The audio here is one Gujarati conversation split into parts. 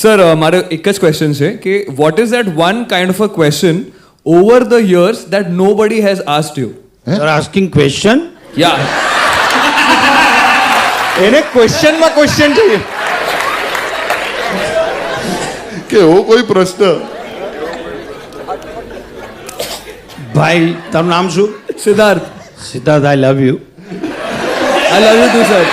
સર મારે એક જ ક્વેશ્ચન છે કે what is that one kind of a question over the years that nobody has asked you? You are asking question? Yeah, એને ક્વેશ્ચનમાં ક્વેશ્ચન જોઈએ કે એવો કોઈ પ્રશ્ન? ભાઈ તારું નામ શું? Siddharth. Siddharth, I love you, I love you too sir.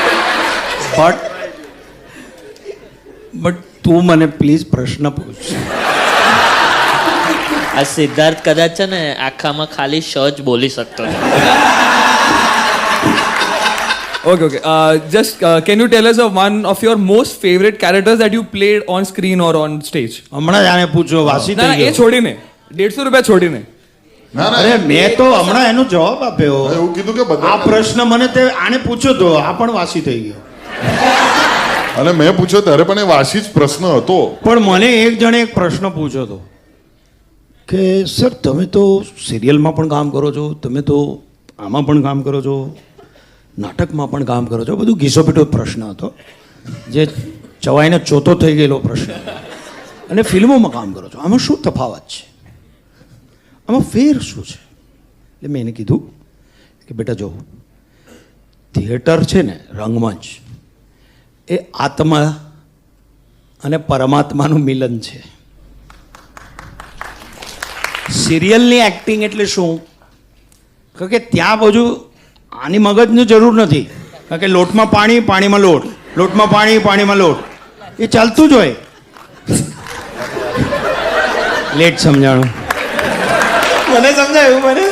But તું મને પ્લીઝ પ્રશ્ન પૂછ. આ સિદ્ધાર્થ કદાચ છે ને આખામાં ખાલી શ જ બોલી શકતો છે. Okay, okay. Just can you tell us of one of your most favorite characters that you played on screen or on stage? હમણાં જ આને પૂછો, વાસી ના થઈ ના, એ ગયો. છોડીને 150 રૂપિયા છોડીને. ના ના, અરે મેં તો હમણાં એનો જવાબ આપ્યો. એવું કીધું કે આ બધા. પ્રશ્ન મને તે આને પૂછ્યો તો આ પણ વાસી થઈ ગયો. અને મેં પૂછ્યો ત્યારે પણ એ વાસી જ પ્રશ્ન હતો. પણ મને એક જણે એક પ્રશ્ન પૂછ્યો હતો કે સર તમે તો સિરિયલમાં પણ કામ કરો છો, તમે તો આમાં પણ કામ કરો છો, નાટકમાં પણ કામ કરો છો, બધું ઘીસોપીટો પ્રશ્ન હતો જે ચવાઈને ચોથો થઈ ગયેલો પ્રશ્ન, અને ફિલ્મોમાં કામ કરો છો, આમાં શું તફાવત છે, આમાં ફેર શું છે? એટલે મેં એને કીધું કે બેટા જો, થિયેટર છે ને, રંગમંચ એ આત્મા અને પરમાત્માનું મિલન છે. સિરિયલની એક્ટિંગ એટલે શું? કારણ કે ત્યાં બધું આની મગજની જરૂર નથી, કારણ કે લોટમાં પાણી, પાણીમાં લોટ, લોટમાં પાણી, પાણીમાં લોટ, એ ચાલતું જ હોય. લેટ સમજાણું, મને સમજાયું, મને